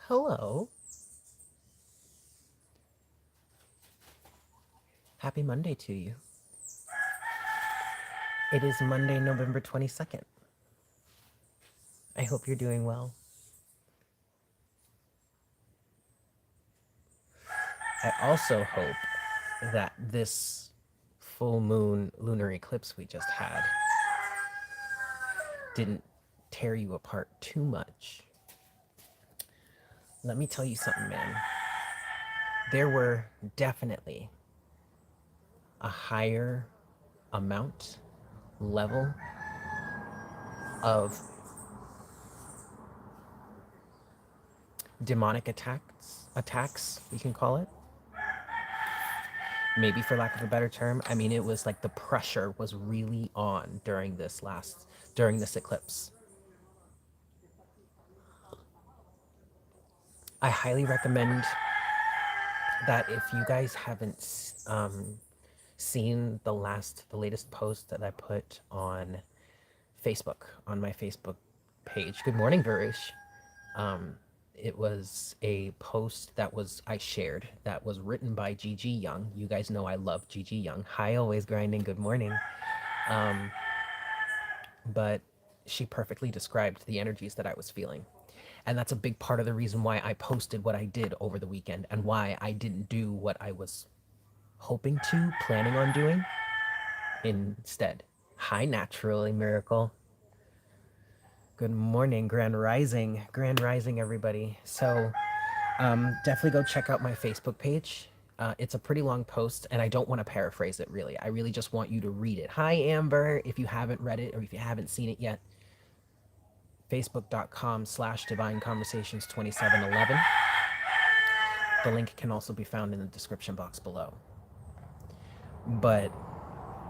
Hello. Happy Monday to you. It is Monday, November 22nd. I hope you're doing well. I also hope that this full moon lunar eclipse we just had didn't tear you apart too much. Let me tell you something, man. There were definitely a higher amount, level of demonic attacks, we can call it, maybe for lack of a better term. I mean, it was like the pressure was really on during this eclipse. I highly recommend that if you guys haven't seen the latest post that I put on Facebook, on my Facebook page. Good morning, Varush. Um, it was a post I shared that was written by Gigi Young. You guys know I love Gigi Young. Hi, always grinding. Good morning. Um, but she perfectly described the energies that I was feeling. And that's a big part of the reason why I posted what I did over the weekend and why I didn't do what I was planning on doing instead. Hi, Naturally Miracle. Good morning, Grand Rising, everybody. So, definitely go check out my Facebook page. It's a pretty long post, and I don't want to paraphrase it really. I really just want you to read it. Hi, Amber. If you haven't read it or if you haven't seen it yet, facebook.com/Divine Conversations 2711. The link can also be found in the description box below. But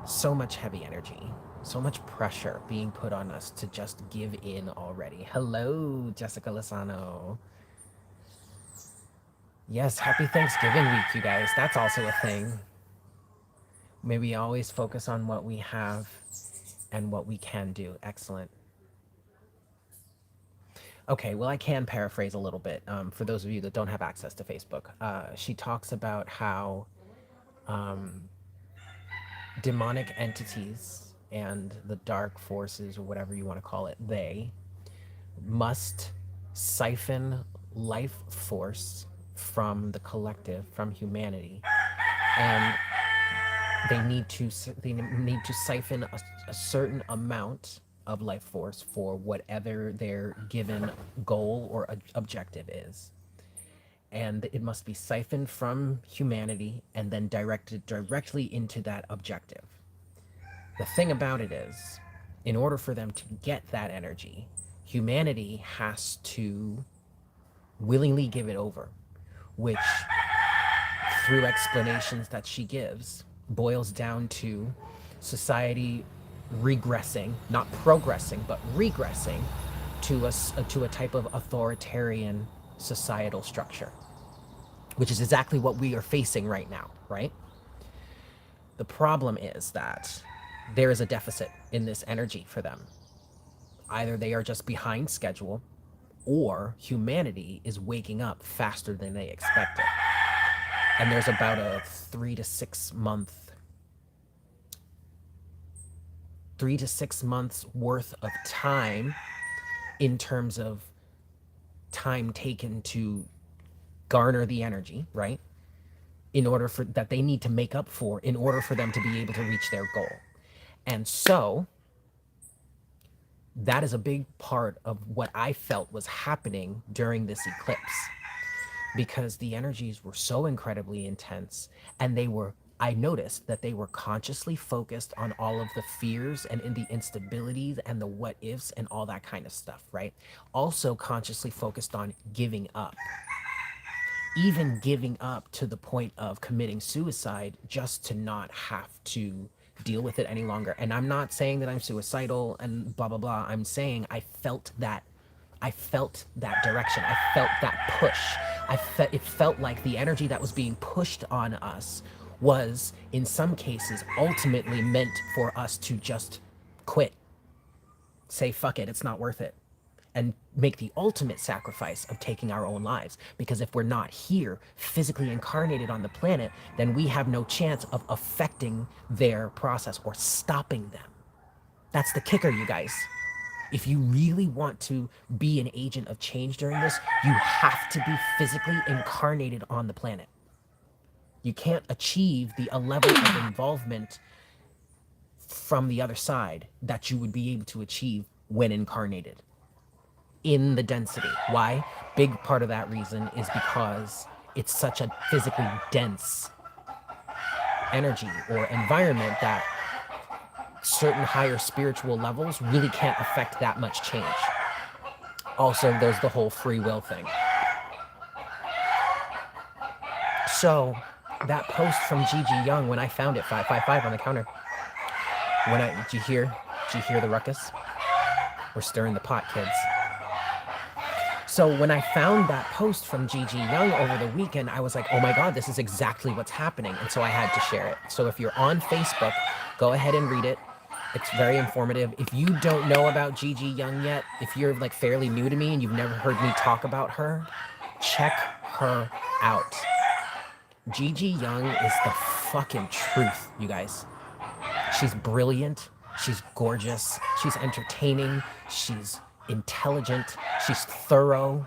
so much heavy energy, so much pressure being put on us to just give in already. Hello, Jessica Lozano. Yes, happy Thanksgiving week, you guys. That's also a thing. May we always focus on what we have and what we can do. Excellent. Okay, well, I can paraphrase a little bit for those of you that don't have access to Facebook. She talks about how demonic entities and the dark forces, or whatever you want to call it, they must siphon life force from the collective, from humanity, and they need to siphon a certain amount of life force for whatever their given goal or objective is, and it must be siphoned from humanity and then directed directly into that objective. The thing about it is, in order for them to get that energy, humanity has to willingly give it over, which, through explanations that she gives, boils down to society regressing, not progressing, but regressing to a type of authoritarian societal structure, which is exactly what we are facing right now, right? The problem is that there is a deficit in this energy for them. Either they are just behind schedule, or humanity is waking up faster than they expected. And there's about a 3 to 6 months worth of time, in terms of time taken to garner the energy, right? In order for that they need to make up for, in order for them to be able to reach their goal. And so that is a big part of what I felt was happening during this eclipse, because the energies were so incredibly intense, and I noticed that they were consciously focused on all of the fears and in the instabilities and the what ifs and all that kind of stuff, right? Also consciously focused on giving up, even giving up to the point of committing suicide just to not have to deal with it any longer. And I'm not saying that I'm suicidal and blah blah blah. I'm saying I felt that direction. I felt that push. It felt like the energy that was being pushed on us was, in some cases, ultimately meant for us to just quit, say fuck it, it's not worth it, and make the ultimate sacrifice of taking our own lives. Because if we're not here, physically incarnated on the planet, then we have no chance of affecting their process or stopping them. That's the kicker, you guys. If you really want to be an agent of change during this, you have to be physically incarnated on the planet. You can't achieve the a level of involvement from the other side that you would be able to achieve when incarnated in the density. Why? Big part of that reason is because it's such a physically dense energy or environment that certain higher spiritual levels really can't affect that much change. Also, there's the whole free will thing. So, that post from Gigi Young, when I found it, 555 on the counter, did you hear the ruckus? We're stirring the pot, kids. So when I found that post from Gigi Young over the weekend, I was like, oh my God, this is exactly what's happening. And so I had to share it. So if you're on Facebook, go ahead and read it. It's very informative. If you don't know about Gigi Young yet, if you're like fairly new to me and you've never heard me talk about her, check her out. Gigi Young is the fucking truth, you guys. She's brilliant. She's gorgeous. She's entertaining. She's intelligent. She's thorough.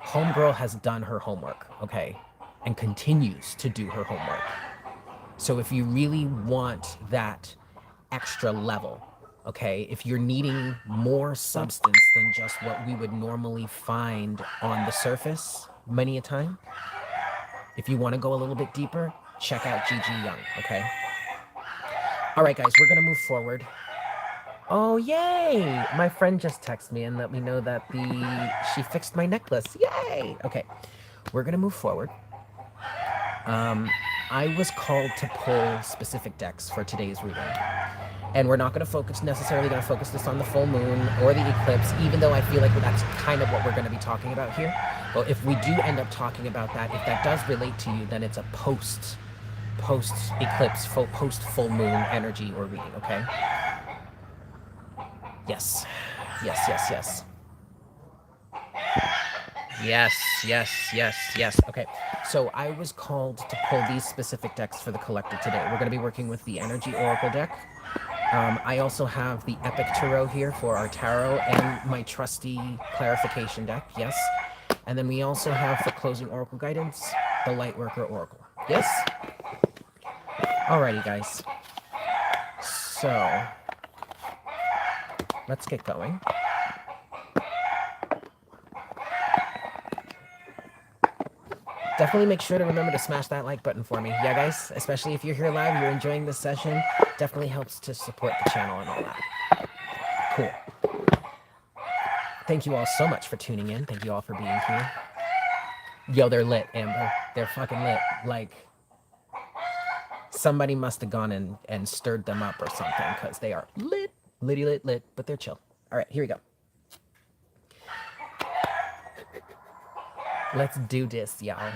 Homegirl has done her homework, okay? And continues to do her homework. So if you really want that extra level, okay, if you're needing more substance than just what we would normally find on the surface many a time, if you want to go a little bit deeper, check out Gigi Young, okay? All right, guys, we're going to move forward. Oh, yay! My friend just texted me and let me know that she fixed my necklace. Yay! Okay, we're going to move forward. I was called to pull specific decks for today's reading. And we're not going to necessarily going to focus this on the full moon or the eclipse, even though I feel like that's kind of what we're going to be talking about here. But if we do end up talking about that, if that does relate to you, then it's a post-eclipse, post-full moon energy or reading, okay? Yes. Yes, yes, yes. Yes, yes, yes, yes. Okay, so I was called to pull these specific decks for the collective today. We're going to be working with the Energy Oracle deck. I also have the Epic Tarot here for our tarot and my trusty clarification deck, yes. And then we also have for closing Oracle guidance, the Lightworker Oracle. Yes? Alrighty, guys. So, let's get going. Definitely make sure to remember to smash that like button for me. Yeah, guys, especially if you're here live, you're enjoying this session, definitely helps to support the channel and all that. Cool. Thank you all so much for tuning in. Thank you all for being here. Yo, they're lit, Amber. They're fucking lit. Like, somebody must have gone and stirred them up or something, because they are lit. Litty lit lit, but they're chill. All right, here we go. Let's do this, y'all.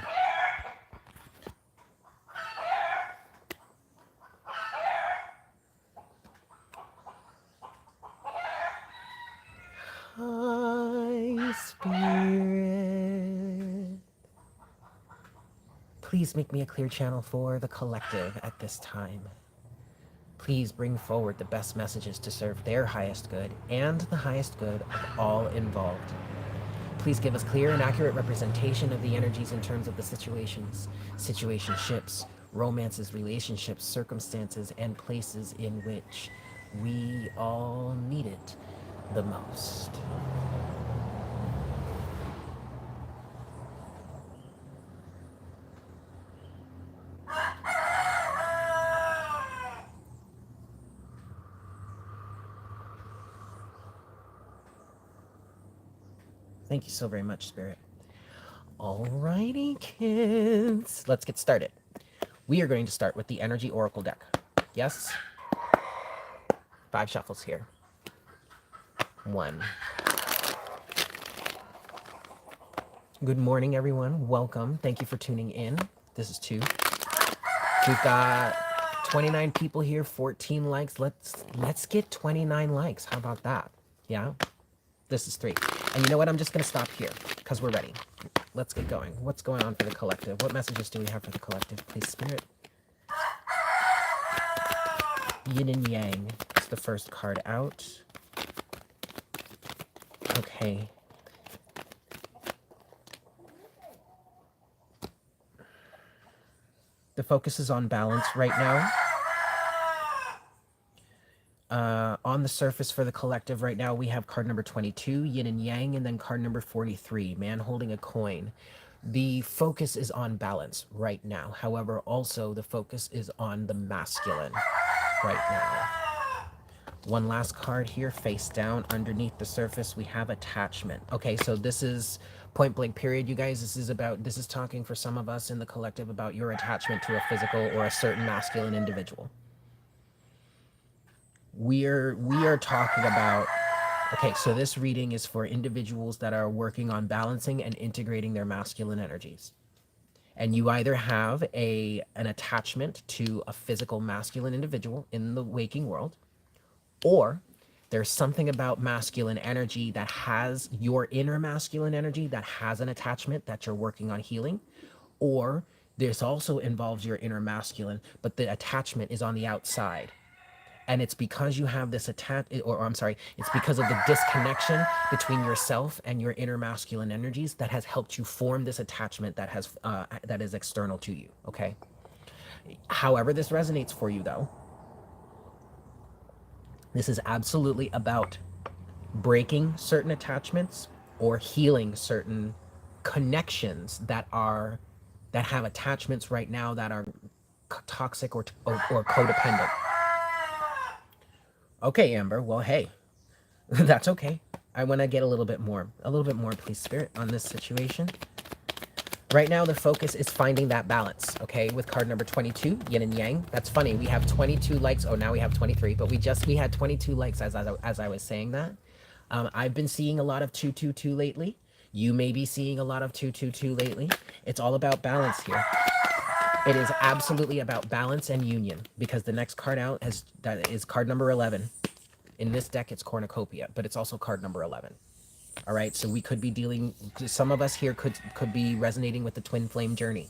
High Spirit, please make me a clear channel for the collective at this time. Please bring forward the best messages to serve their highest good and the highest good of all involved. Please give us clear and accurate representation of the energies in terms of the situations, situationships, romances, relationships, circumstances, and places in which we all need it the most. Thank you so very much, Spirit. Alrighty, kids. Let's get started. We are going to start with the Energy Oracle deck. Yes? 5 shuffles here. 1. Good morning, everyone. Welcome. Thank you for tuning in. This is 2. We've got 29 people here, 14 likes. Let's get 29 likes. How about that? Yeah? This is 3. And you know what? I'm just going to stop here because we're ready. Let's get going. What's going on for the collective? What messages do we have for the collective? Please, Spirit. Yin and Yang. It's the first card out. Okay. The focus is on balance right now. On the surface for the collective right now, we have card number 22, Yin and Yang, and then card number 43, Man Holding a Coin. The focus is on balance right now. However, also the focus is on the masculine right now. One last card here, face down. Underneath the surface, we have attachment. Okay, so this is point blank period, you guys. This is talking for some of us in the collective about your attachment to a physical or a certain masculine individual. We are talking about, okay, so this reading is for individuals that are working on balancing and integrating their masculine energies. And you either have an attachment to a physical masculine individual in the waking world, or there's something about masculine energy that has your inner masculine energy that has an attachment that you're working on healing, or this also involves your inner masculine, but the attachment is on the outside. And it's because you have this it's because of the disconnection between yourself and your inner masculine energies that has helped you form this attachment that is external to you, okay? However this resonates for you, though, this is absolutely about breaking certain attachments or healing certain connections that have attachments right now that are toxic or codependent. Okay, Amber. Well, hey, that's okay. I want to get a little bit more, please, Spirit, on this situation. Right now, the focus is finding that balance, okay, with card number 22, Yin and Yang. That's funny. We have 22 likes. Oh, now we have 23, but we had 22 likes as I was saying that. I've been seeing a lot of 222 lately. You may be seeing a lot of 222 lately. It's all about balance here. It is absolutely about balance and union, because the next card out is card number 11. In this deck, it's Cornucopia, but it's also card number 11. All right, so we could be some of us here could be resonating with the twin flame journey.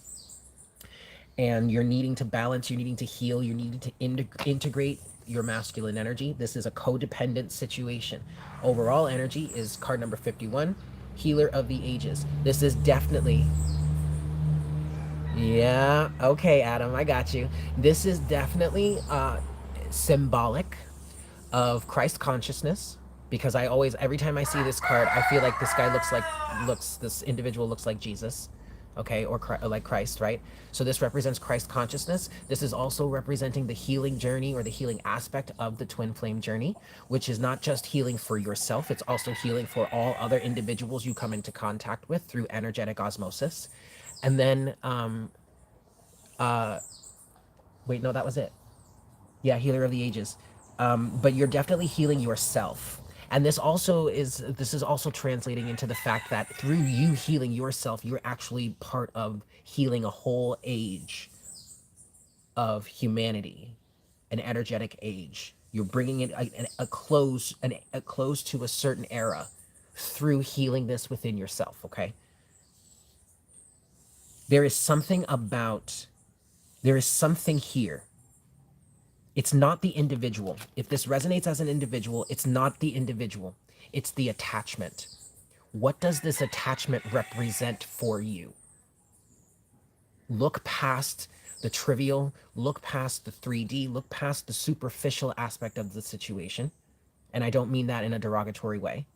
And you're needing to balance, you're needing to heal, you're needing to integrate your masculine energy. This is a codependent situation. Overall energy is card number 51, Healer of the Ages. This is definitely... Yeah, okay, Adam, I got you. This is definitely symbolic of Christ consciousness, because every time I see this card, I feel like this individual looks like Jesus, okay, or like Christ, right? So this represents Christ consciousness. This is also representing the healing journey or the healing aspect of the twin flame journey, which is not just healing for yourself, it's also healing for all other individuals you come into contact with through energetic osmosis. And then, wait, no, that was it. Yeah, Healer of the Ages. But you're definitely healing yourself. And this is also translating into the fact that through you healing yourself, you're actually part of healing a whole age of humanity, an energetic age. You're bringing it a close to a certain era through healing this within yourself, okay? There is something here. It's not the individual. If this resonates as an individual, it's not the individual. It's the attachment. What does this attachment represent for you? Look past the trivial, look past the 3D, look past the superficial aspect of the situation. And I don't mean that in a derogatory way.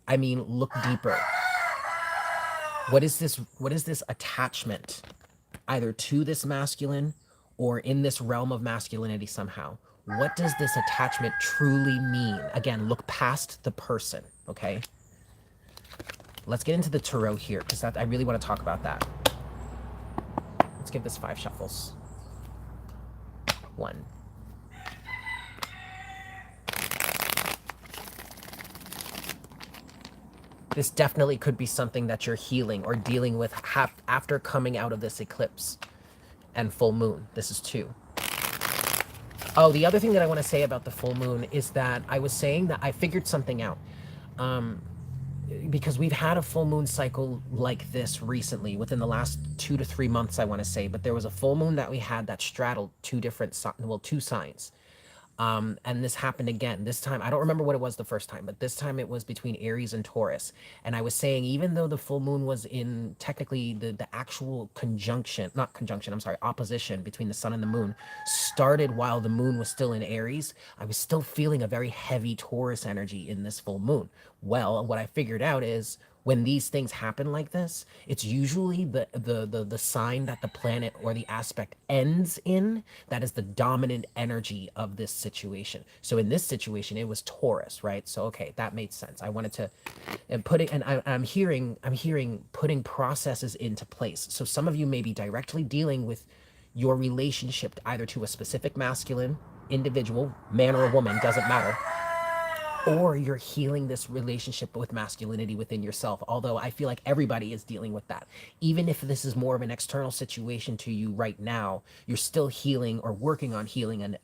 I mean, look deeper. What is this attachment, either to this masculine or in this realm of masculinity somehow? What does this attachment truly mean? Again, look past the person, okay? Let's get into the tarot here, because I really want to talk about that. Let's give this 5 shuffles. 1. This definitely could be something that you're healing or dealing with after coming out of this eclipse and full moon. This is 2. Oh, the other thing that I want to say about the full moon is that I was saying that I figured something out. because we've had a full moon cycle like this recently within the last 2 to 3 months, I want to say, but there was a full moon that we had that straddled two signs. And this happened again. This time, I don't remember what it was the first time, but this time it was between Aries and Taurus. And I was saying, even though the full moon was in technically the actual conjunction, not conjunction, I'm sorry, opposition between the sun and the moon, started while the moon was still in Aries, I was still feeling a very heavy Taurus energy in this full moon. Well, what I figured out is when these things happen like this, it's usually the sign that the planet or the aspect ends in that is the dominant energy of this situation. So in this situation, it was Taurus, right? So okay, that made sense. I wanted to and putting and I'm hearing putting processes into place. So some of you may be directly dealing with your relationship either to a specific masculine individual, man or a woman, doesn't matter, or you're healing this relationship with masculinity within yourself. Although I feel like everybody is dealing with that. Even if this is more of an external situation to you right now, you're still healing or working on healing an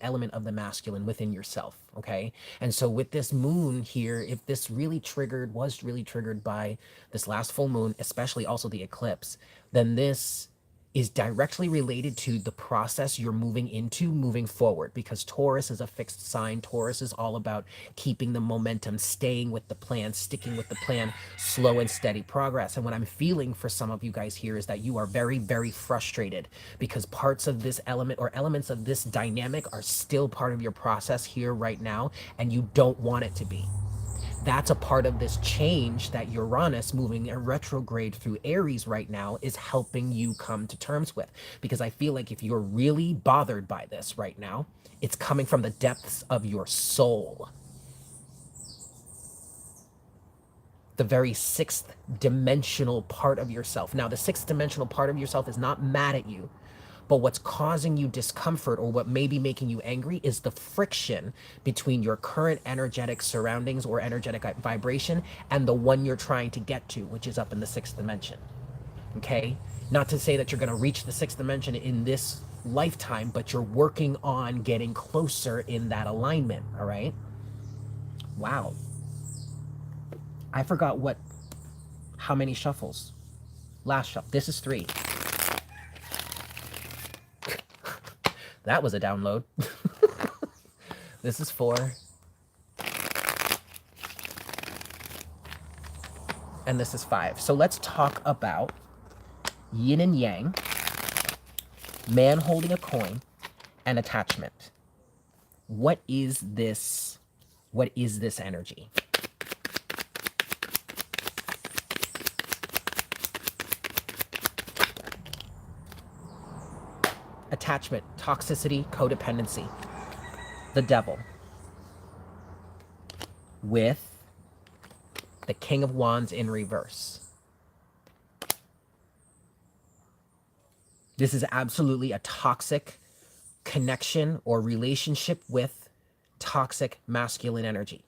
element of the masculine within yourself. Okay. And so with this moon here, if this was really triggered by this last full moon, especially also the eclipse, then this is directly related to the process you're moving into moving forward, because Taurus is a fixed sign. Taurus is all about keeping the momentum, staying with the plan, sticking with the plan, slow and steady progress. And what I'm feeling for some of you guys here is that you are very, very frustrated because parts of this element or elements of this dynamic are still part of your process here right now, and you don't want it to be. That's a part of this change that Uranus moving in retrograde through Aries right now is helping you come to terms with. Because I feel like if you're really bothered by this right now, it's coming from the depths of your soul. The very sixth dimensional part of yourself. Now, the sixth dimensional part of yourself is not mad at you, but what's causing you discomfort or what may be making you angry is the friction between your current energetic surroundings or energetic vibration and the one you're trying to get to, which is up in the sixth dimension. Okay? Not to say that you're going to reach the sixth dimension in this lifetime, but you're working on getting closer in that alignment. All right? Wow. I forgot how many shuffles. Last shuffle. This is 3. That was a download. This is 4. And this is 5. So let's talk about yin and yang, man holding a coin, and attachment. What is this? What is this energy? Attachment, toxicity, codependency. The devil. With the King of Wands in reverse. This is absolutely a toxic connection or relationship with toxic masculine energy.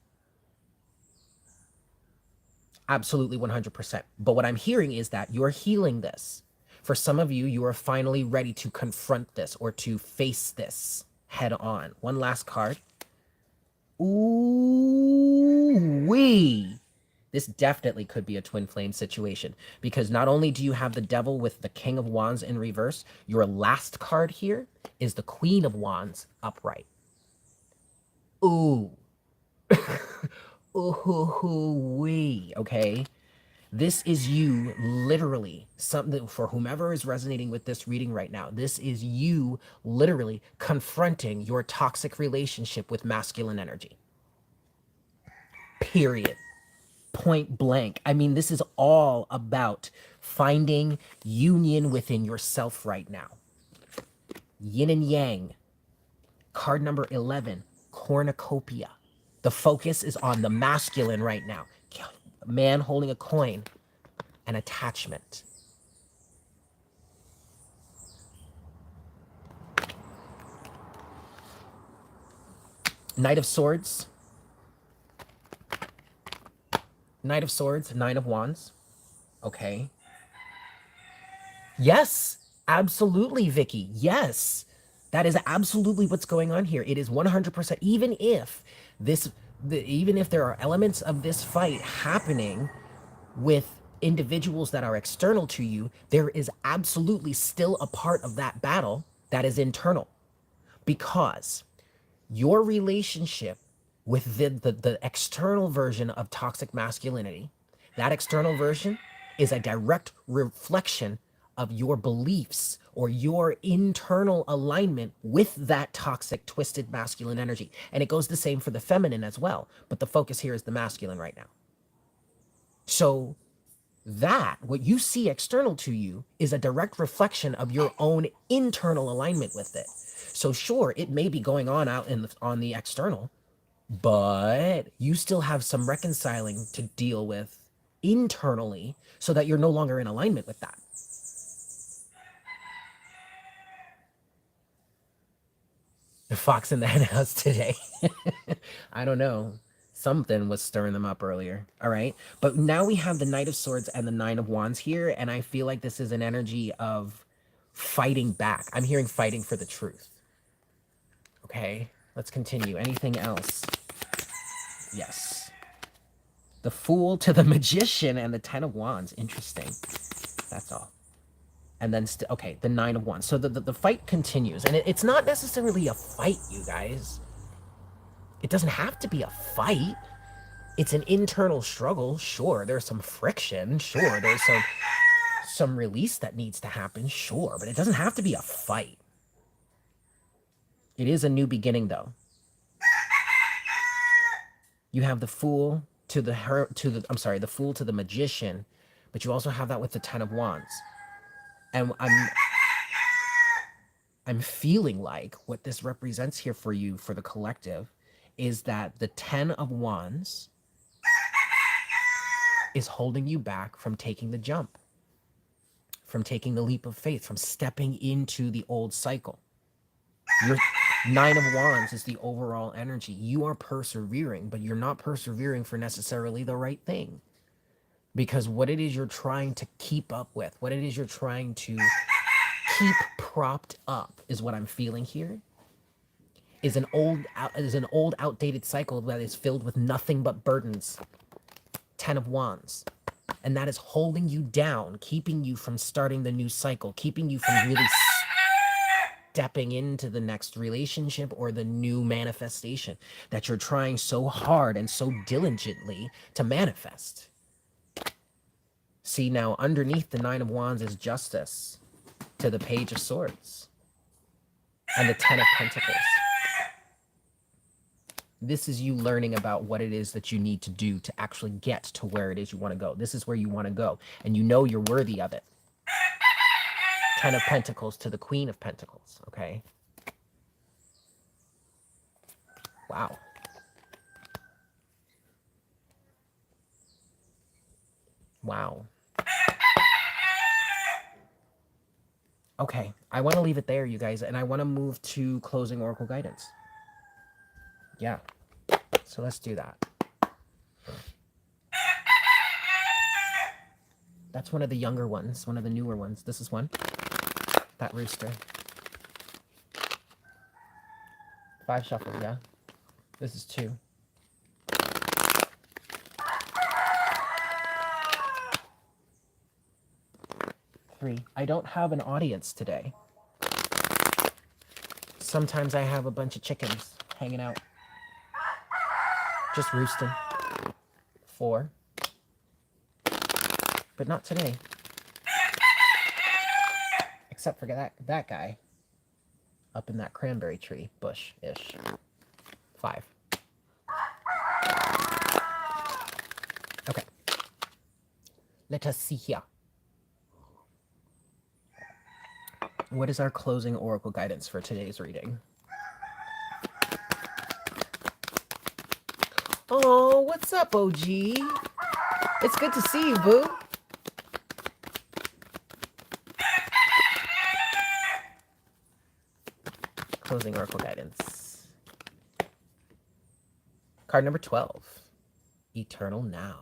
Absolutely 100%. But what I'm hearing is that you're healing this. For some of you, you are finally ready to confront this or to face this head on. One last card. Ooh-wee. This definitely could be a twin flame situation, because not only do you have the devil with the King of Wands in reverse, your last card here is the Queen of Wands upright. Ooh. Ooh-wee. Okay? This is you literally, something for whomever is resonating with this reading right now. This is you literally confronting your toxic relationship with masculine energy. Period. Point blank. I mean, this is all about finding union within yourself right now. Yin and yang. Card number 11, cornucopia. The focus is on the masculine right now. Man holding a coin, and attachment. Knight of Swords. Knight of Swords, Nine of Wands. Okay. Yes, absolutely, Vicky. Yes. That is absolutely what's going on here. It is 100%, even if this Even if there are elements of this fight happening with individuals that are external to you, there is absolutely still a part of that battle that is internal, because your relationship with the external version of toxic masculinity, that external version is a direct reflection of your beliefs or your internal alignment with that toxic, twisted masculine energy. And it goes the same for the feminine as well. But the focus here is the masculine right now. So that, what you see external to you, is a direct reflection of your own internal alignment with it. So sure, it may be going on out on the external, but you still have some reconciling to deal with internally so that you're no longer in alignment with that. The fox in the hen house today. I don't know. Something was stirring them up earlier. All right. But now we have the Knight of Swords and the Nine of Wands here. And I feel like this is an energy of fighting back. I'm hearing fighting for the truth. Okay. Let's continue. Anything else? Yes. The Fool to the Magician and the Ten of Wands. Interesting. That's all. And then, okay, the Nine of Wands. So the fight continues. And it's not necessarily a fight, you guys. It doesn't have to be a fight. It's an internal struggle. Sure, there's some friction. Sure, there's some release that needs to happen. Sure, but it doesn't have to be a fight. It is a new beginning, though. You have the Fool to the the Fool to the Magician, but you also have that with the Ten of Wands. And I'm feeling like what this represents here for you, for the collective, is that the Ten of Wands is holding you back from taking the jump, from taking the leap of faith, from stepping into the old cycle. Your Nine of Wands is the overall energy. You are persevering, but you're not persevering for necessarily the right thing. Because what it is you're trying to keep up with, what it is you're trying to keep propped up, is what I'm feeling here, is an old outdated cycle that is filled with nothing but burdens. Ten of Wands. And that is holding you down, keeping you from starting the new cycle, keeping you from really stepping into the next relationship or the new manifestation that you're trying so hard and so diligently to manifest. See, now underneath the Nine of Wands is Justice to the Page of Swords and the Ten of Pentacles. This is you learning about what it is that you need to do to actually get to where it is you want to go. This is where you want to go, and you know you're worthy of it. Ten of Pentacles to the Queen of Pentacles, okay? Wow. Wow. Okay, I want to leave it there, you guys, and I want to move to closing Oracle guidance. Yeah, so let's do that. That's one of the younger ones, one of the newer ones. This is one. That rooster. 5 shuffles, yeah? This is 2. Three. I don't have an audience today. Sometimes I have a bunch of chickens hanging out. Just roosting. 4. But not today. Except for that guy up in that cranberry tree bush-ish. 5. Okay. Let us see here. What is our closing oracle guidance for today's reading? Oh, what's up, OG? It's good to see you, boo. Closing oracle guidance. Card number 12. Eternal Now.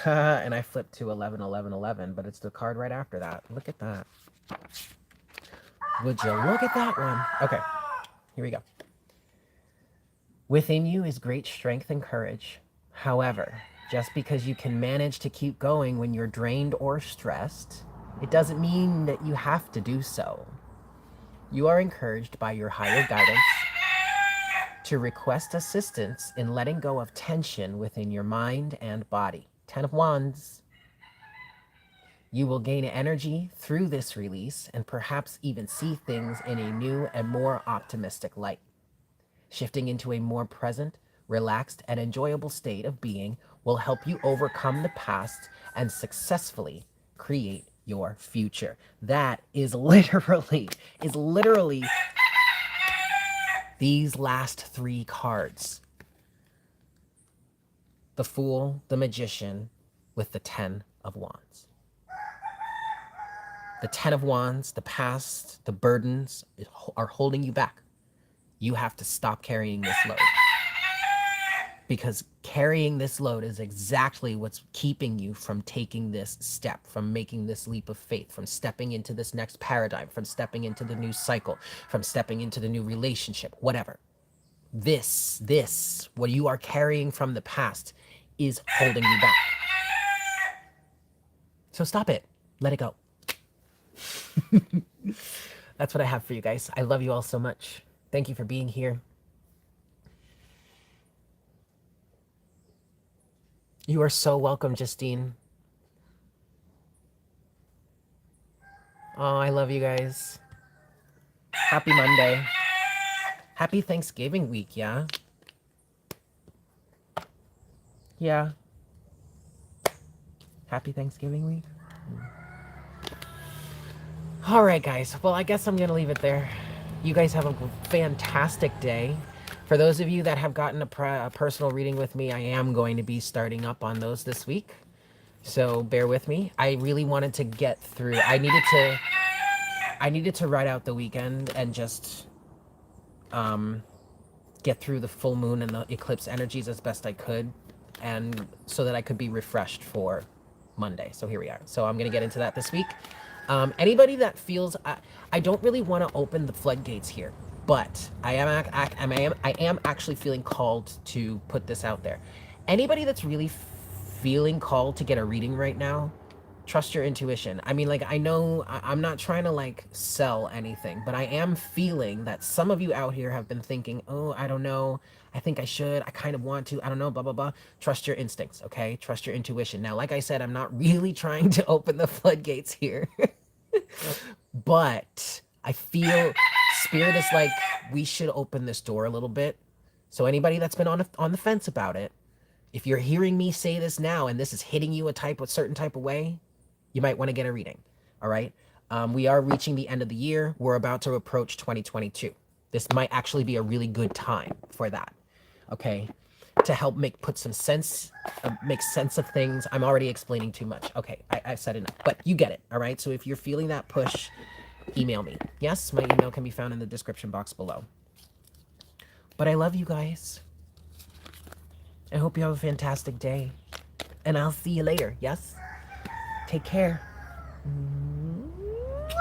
And I flipped to 11, 11, 11, but it's the card right after that. Look at that. Would you look at that one? Okay. Here we go. Within you is great strength and courage. However, just because you can manage to keep going when you're drained or stressed, it doesn't mean that you have to do so. You are encouraged by your higher guidance to request assistance in letting go of tension within your mind and body. 10 of Wands. You will gain energy through this release and perhaps even see things in a new and more optimistic light. Shifting into a more present, relaxed, and enjoyable state of being will help you overcome the past and successfully create your future. That is literally these last three cards. The Fool, the Magician, with the 10 of Wands. The 10 of Wands, the past, the burdens are holding you back. You have to stop carrying this load. Because carrying this load is exactly what's keeping you from taking this step, from making this leap of faith, from stepping into this next paradigm, from stepping into the new cycle, from stepping into the new relationship, whatever. This, what you are carrying from the past is holding you back. So stop it. Let it go. That's what I have for you guys. I love you all so much. Thank you for being here. You are so welcome, Justine. Oh, I love you guys. Happy Monday. Happy Thanksgiving week, yeah? Yeah. Happy Thanksgiving week. All right, guys. Well, I guess I'm going to leave it there. You guys have a fantastic day. For those of you that have gotten a personal reading with me, I am going to be starting up on those this week. So bear with me. I really wanted to get through. I needed to ride out the weekend and just get through the full moon and the eclipse energies as best I could, and so that I could be refreshed for Monday. So here we are. So I'm going to get into that this week. Anybody that feels, I don't really want to open the floodgates here, but I am actually feeling called to put this out there. Anybody that's really feeling called to get a reading right now, trust your intuition. I mean, like, I know I'm not trying to like sell anything, but I am feeling that some of you out here have been thinking, oh, I don't know, I think I should, I kind of want to, I don't know, blah, blah, blah. Trust your instincts, okay? Trust your intuition. Now, like I said, I'm not really trying to open the floodgates here, but I feel Spirit is like, we should open this door a little bit. So anybody that's been on the fence about it, if you're hearing me say this now and this is hitting you a certain type of way, you might want to get a reading. All right. We are reaching the end of the year. We're about to approach 2022. This might actually be a really good time for that. Okay. To help put some sense, make sense of things. I'm already explaining too much. Okay. I've said enough, but you get it. All right. So if you're feeling that push, email me. Yes. My email can be found in the description box below. But I love you guys. I hope you have a fantastic day. And I'll see you later. Yes. Take care.